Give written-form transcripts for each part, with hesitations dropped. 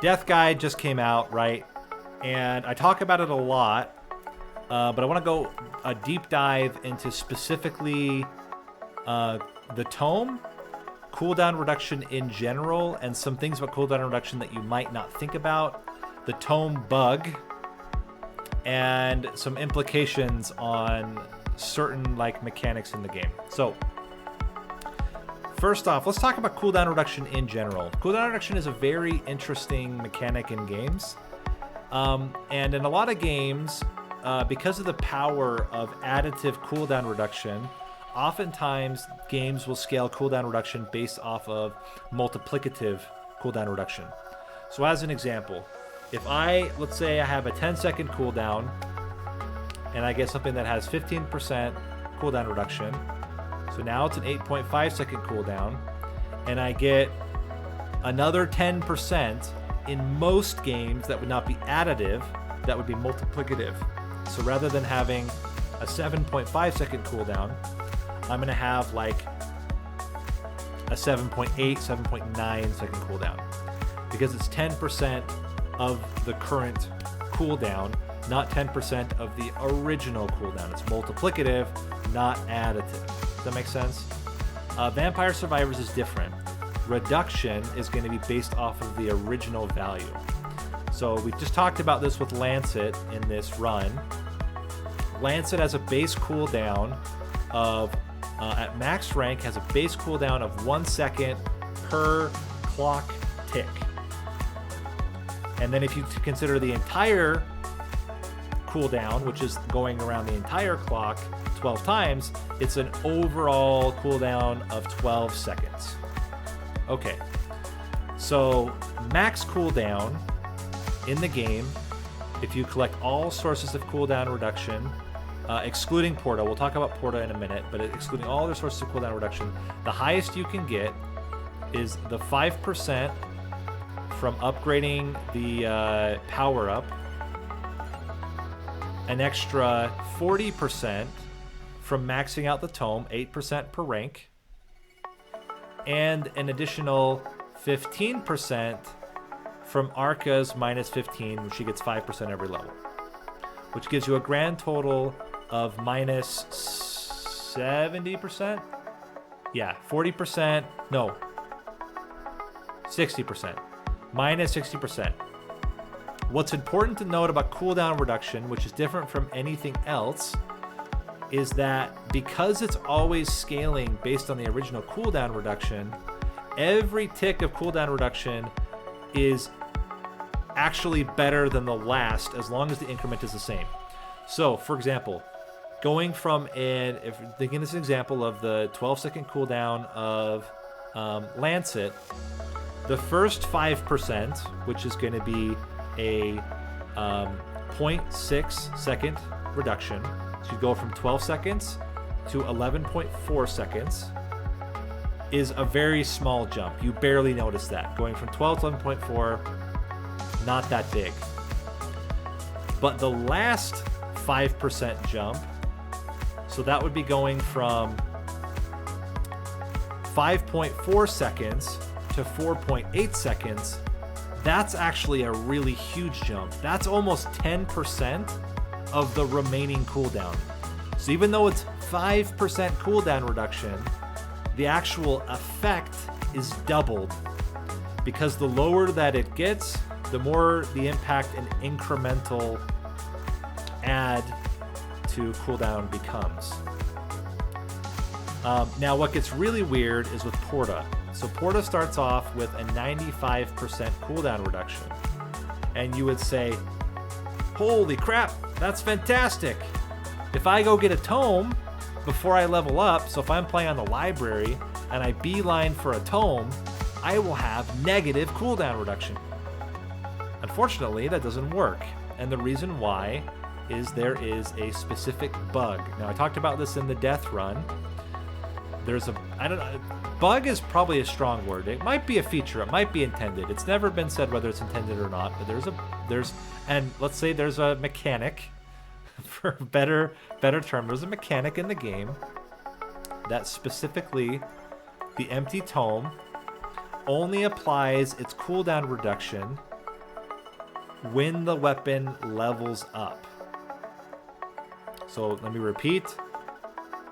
Death Guide just came out, right? And I talk about it a lot, but I want to go a deep dive into specifically the Tome, cooldown reduction in general, and some things about cooldown reduction that you might not think about, the Tome bug, and some implications on certain like mechanics in the game. So first off, let's talk about cooldown reduction in general. Cooldown reduction is a very interesting mechanic in games. And in a lot of games, because of the power of additive cooldown reduction, oftentimes games will scale cooldown reduction based off of multiplicative cooldown reduction. So as an example, if let's say I have a 10-second cooldown, and I get something that has 15% cooldown reduction, so now it's an 8.5 second cooldown, and I get another 10%. In most games, that would not be additive, that would be multiplicative. So rather than having a 7.5 second cooldown, I'm going to have like a 7.8, 7.9 second cooldown, because it's 10% of the current cooldown, not 10% of the original cooldown. It's multiplicative, not additive. Does that make sense? Vampire Survivors is different. Reduction is going to be based off of the original value. So we just talked about this with Lancet in this run. Lancet has a base cooldown of, at max rank, has a base cooldown of 1 second per clock tick. And then if you consider the entire cooldown, which is going around the entire clock 12 times, it's an overall cooldown of 12 seconds. Okay, so max cooldown in the game, if you collect all sources of cooldown reduction, excluding Porta, we'll talk about Porta in a minute, but excluding all other sources of cooldown reduction, the highest you can get is the 5% from upgrading the power-up, an extra 40% from maxing out the Tome, 8% per rank, and an additional 15% from Arca's minus 15, which she gets 5% every level, which gives you a grand total of minus 70%? Yeah, 40%, no, 60%, minus 60%. What's important to note about cooldown reduction, which is different from anything else, is that because it's always scaling based on the original cooldown reduction, every tick of cooldown reduction is actually better than the last as long as the increment is the same. So, for example, going from if thinking this example of the 12-second cooldown of Lancet, the first 5%, which is going to be a 0.6 second reduction, so you go from 12 seconds to 11.4 seconds, is a very small jump. You barely notice that. Going from 12 to 11.4, not that big. But the last 5% jump, so that would be going from 5.4 seconds to 4.8 seconds, that's actually a really huge jump. That's almost 10% of the remaining cooldown. So even though it's 5% cooldown reduction, the actual effect is doubled, because the lower that it gets, the more the impact and incremental add to cooldown becomes. Now what gets really weird is with Porta. So Porta starts off with a 95% cooldown reduction, and you would say, holy crap, that's fantastic. If I go get a Tome before I level up, so if I'm playing on the library and I beeline for a Tome, I will have negative cooldown reduction. Unfortunately, that doesn't work, and the reason why is there is a specific bug. Now, I talked about this in the death run. Bug is probably a strong word. It might be a feature, it might be intended. It's never been said whether it's intended or not, but and let's say there's a mechanic, for a better term, there's a mechanic in the game that specifically the empty Tome only applies its cooldown reduction when the weapon levels up. So let me repeat.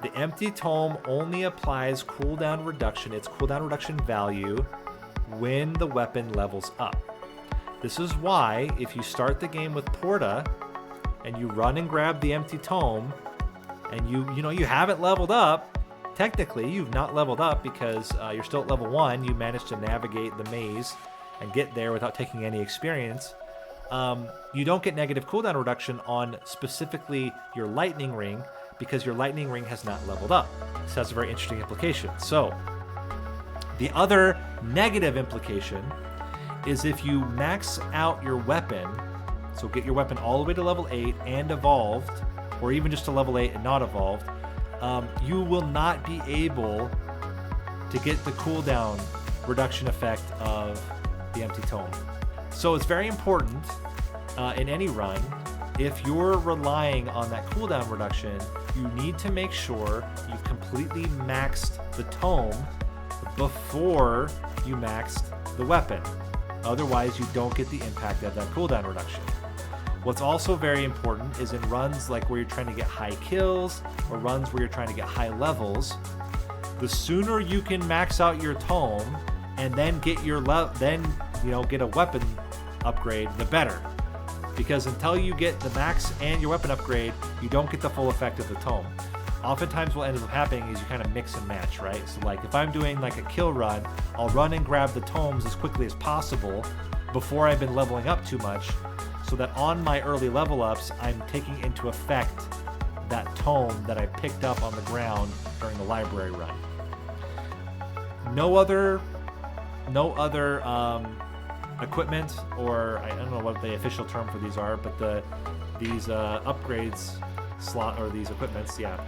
The empty tome only applies cooldown reduction, its cooldown reduction value, when the weapon levels up. This is why if you start the game with Porta and you run and grab the empty tome and you haven't leveled up, technically you've not leveled up because you're still at level 1, you managed to navigate the maze and get there without taking any experience. You don't get negative cooldown reduction on specifically your lightning ring because your lightning ring has not leveled up. This has a very interesting implication. So the other negative implication is if you max out your weapon, so get your weapon all the way to level 8 and evolved, or even just to level 8 and not evolved, you will not be able to get the cooldown reduction effect of the empty tome. So it's very important in any run, if you're relying on that cooldown reduction, you need to make sure you've completely maxed the tome before you maxed the weapon. Otherwise, you don't get the impact of that cooldown reduction. What's also very important is in runs like where you're trying to get high kills or runs where you're trying to get high levels, the sooner you can max out your tome and then get your get a weapon upgrade, the better. Because until you get the max and your weapon upgrade, you don't get the full effect of the tome. Oftentimes what ends up happening is you kind of mix and match, right? So like if I'm doing like a kill run, I'll run and grab the tomes as quickly as possible before I've been leveling up too much, so that on my early level ups, I'm taking into effect that tome that I picked up on the ground during the library run. No other equipment, or I don't know what the official term for these are, but these upgrades slot or these equipments, yeah,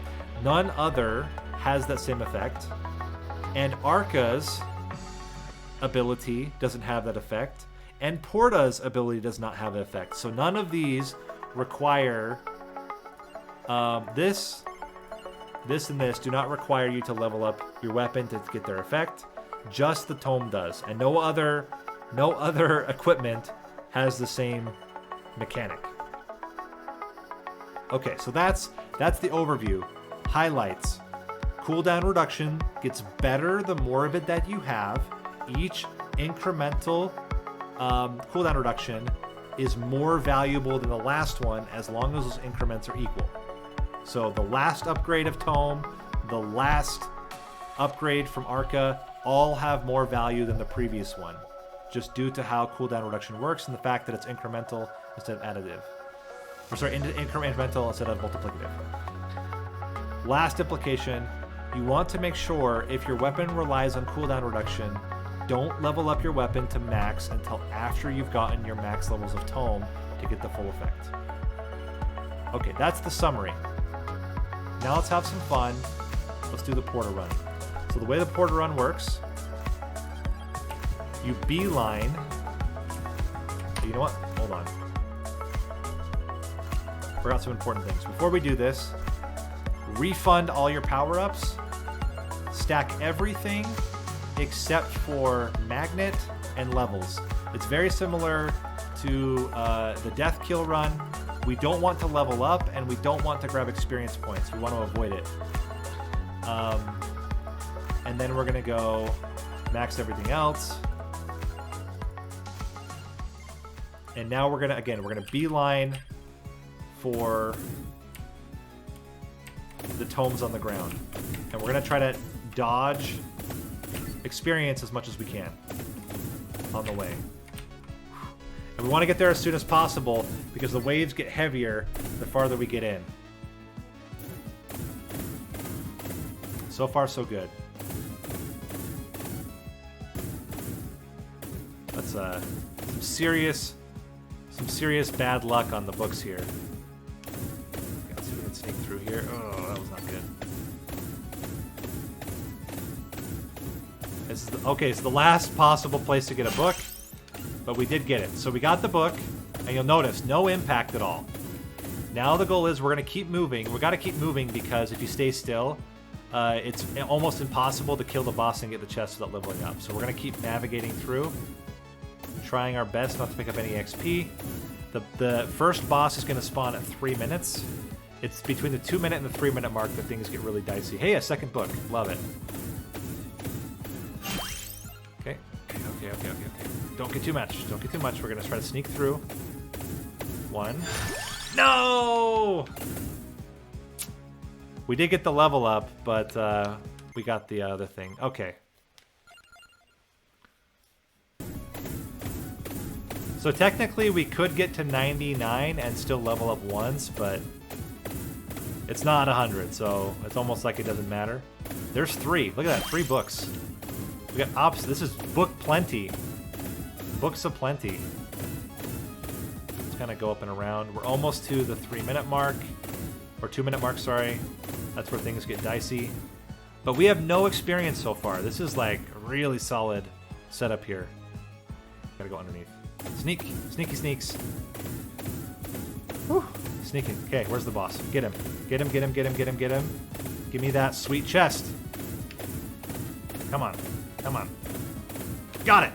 none other has that same effect, and Arca's ability doesn't have that effect, and Porta's ability does not have an effect. So none of these require this and this do not require you to level up your weapon to get their effect. Just the tome does, and no other equipment has the same mechanic. Okay, so that's the overview. Highlights. Cooldown reduction gets better the more of it that you have. Each incremental cooldown reduction is more valuable than the last one as long as those increments are equal. So the last upgrade of Tome, the last upgrade from Arca, all have more value than the previous one, just due to how cooldown reduction works and the fact that it's incremental instead of additive. Or sorry, incremental instead of multiplicative. Last implication, you want to make sure if your weapon relies on cooldown reduction, don't level up your weapon to max until after you've gotten your max levels of Tome to get the full effect. Okay, that's the summary. Now let's have some fun. Let's do the Porta run. So the way the Porta run works, you beeline. You know what? Hold on. Forgot some important things. Before we do this, refund all your power-ups, stack everything except for magnet and levels. It's very similar to the death kill run. We don't want to level up and we don't want to grab experience points. We want to avoid it. And then we're gonna go max everything else. And now we're gonna beeline for the tomes on the ground. And we're gonna try to dodge experience as much as we can on the way. And we want to get there as soon as possible because the waves get heavier the farther we get in. So far, so good. That's some serious bad luck on the books here. Let's see if we can sneak through here. Oh, that was not good. This is okay, it's the last possible place to get a book, but we did get it. So we got the book, and you'll notice no impact at all. Now the goal is we're going to keep moving. We got to keep moving because if you stay still, it's almost impossible to kill the boss and get the chest without leveling up. So we're going to keep navigating through, trying our best not to pick up any XP. The first boss is going to spawn at 3 minutes. It's between the 2 minute and the 3 minute mark that things get really dicey. Hey, a second book. Love it. Okay. Okay. Don't get too much. Don't get too much. We're going to try to sneak through. 1. No! We did get the level up, but we got the other thing. Okay. So technically we could get to 99 and still level up once, but it's not 100, so it's almost like it doesn't matter. There's 3. Look at that, 3 books. We got ops. This is book plenty. Books of plenty. Let's kind of go up and around. We're almost to the 3 minute mark, or 2 minute mark, sorry. That's where things get dicey. But we have no experience so far. This is like a really solid setup here. Gotta go underneath. Sneak. Sneaky sneaks. Whew. Sneaking. Okay, where's the boss? Get him. Get him. Give me that sweet chest. Come on. Got it.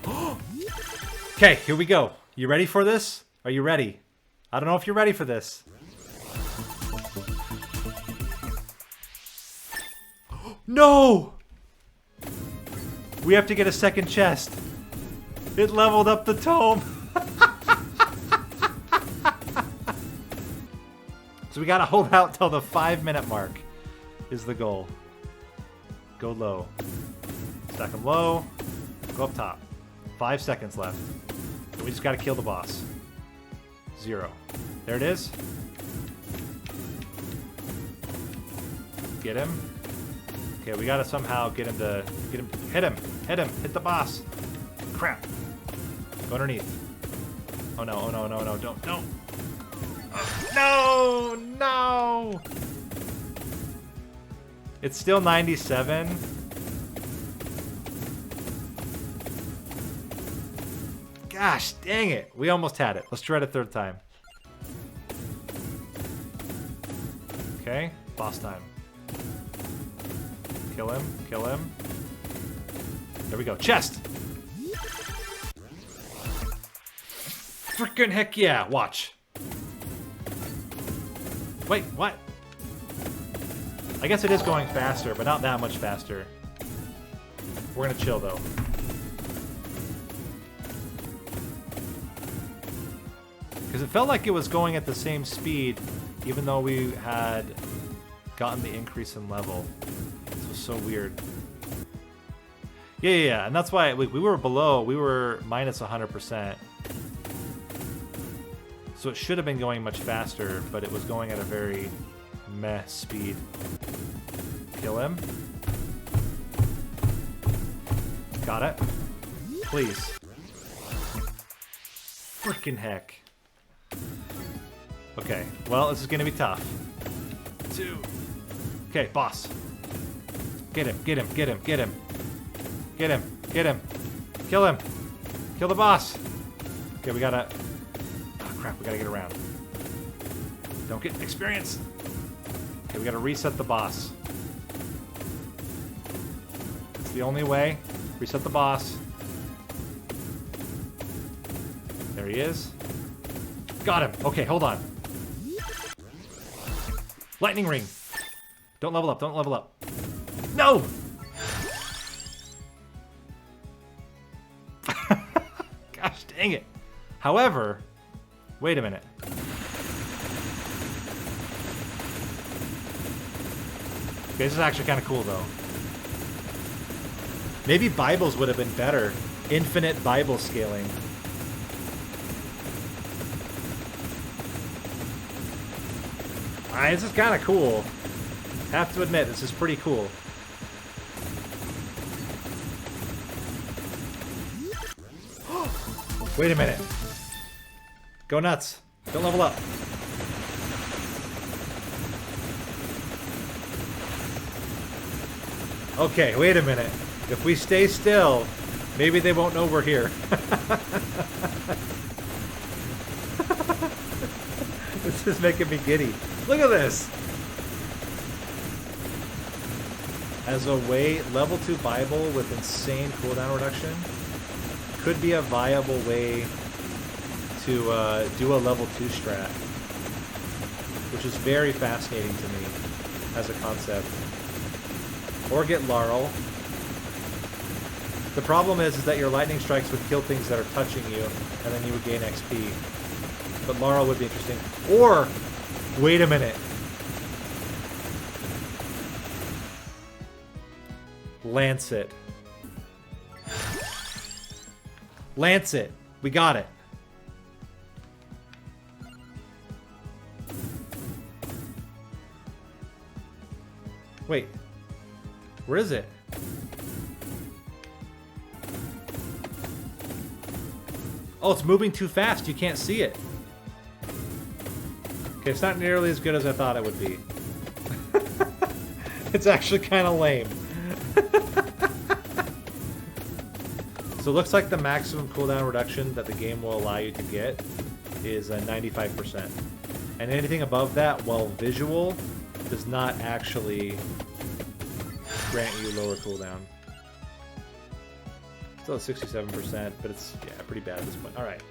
Okay, here we go. You ready for this? Are you ready? I don't know if you're ready for this. No! We have to get a second chest. It leveled up the tome. So we gotta hold out till the 5 minute mark is the goal. Go low. Stack them low. Go up top. 5 seconds left. We just gotta kill the boss. 0. There it is. Get him. Okay, we gotta somehow get him to hit him, hit the boss. Crap. Go underneath. Oh no, don't. No! It's still 97. Gosh, dang it. We almost had it. Let's try it a third time. Okay, boss time. Kill him. There we go. Chest! Frickin' heck yeah. Watch. Wait, what? I guess it is going faster, but not that much faster. We're gonna chill, though. Because it felt like it was going at the same speed, even though we had gotten the increase in level. This was so weird. Yeah, and that's why we were below. We were minus 100%. So it should have been going much faster, but it was going at a very meh speed. Kill him. Got it. Please. Frickin' heck. Okay, well, this is gonna be tough. 2. Okay, boss. Get him. Kill him. Kill the boss. Okay, we gotta... Oh, crap, we gotta get around. Don't get experience. Okay, we gotta reset the boss. It's the only way. Reset the boss. There he is. Got him. Okay, hold on. Lightning ring. Don't level up. No! Gosh dang it. However, wait a minute. Okay, this is actually kind of cool, though. Maybe Bibles would have been better. Infinite Bible scaling. This is kind of cool. Have to admit, this is pretty cool. Wait a minute. Go nuts. Don't level up. Okay, wait a minute. If we stay still, maybe they won't know we're here. This is making me giddy. Look at this! As a way, level 2 Bible with insane cooldown reduction could be a viable way to do a level 2 strat, which is very fascinating to me as a concept. Or get Laurel. The problem is that your lightning strikes would kill things that are touching you, and then you would gain XP. But Laurel would be interesting. Or, wait a minute. Lancet. Lancet. We got it. Wait. Where is it? Oh, it's moving too fast. You can't see it. Okay, it's not nearly as good as I thought it would be. It's actually kind of lame. So it looks like the maximum cooldown reduction that the game will allow you to get is 95%. And anything above that, while visual, does not actually grant you lower cooldown. Still at 67%, but it's, yeah, pretty bad at this point. All right.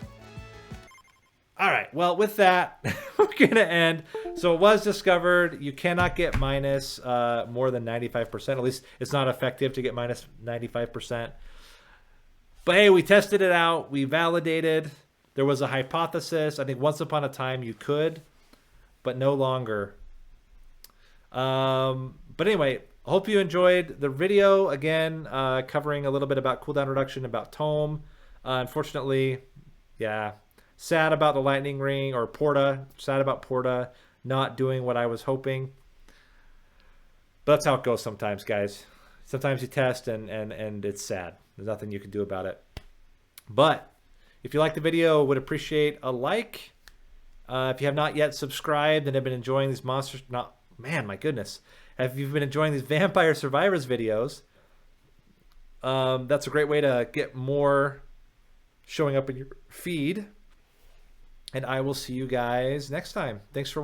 All right, well, with that, we're going to end. So it was discovered you cannot get minus more than 95%. At least it's not effective to get minus 95%. But hey, we tested it out. We validated. There was a hypothesis. I think once upon a time you could, but no longer. But anyway, hope you enjoyed the video. Again, covering a little bit about cooldown reduction, about Tome. Unfortunately, yeah, sad about the lightning ring, or Porta. Sad about Porta not doing what I was hoping. But that's how it goes sometimes, guys. Sometimes you test and it's sad. There's nothing you can do about it. But if you like the video, would appreciate a like. If you have not yet subscribed and have been enjoying these monsters, man, my goodness. If you've been enjoying these Vampire Survivors videos, that's a great way to get more showing up in your feed. And I will see you guys next time. Thanks for watching.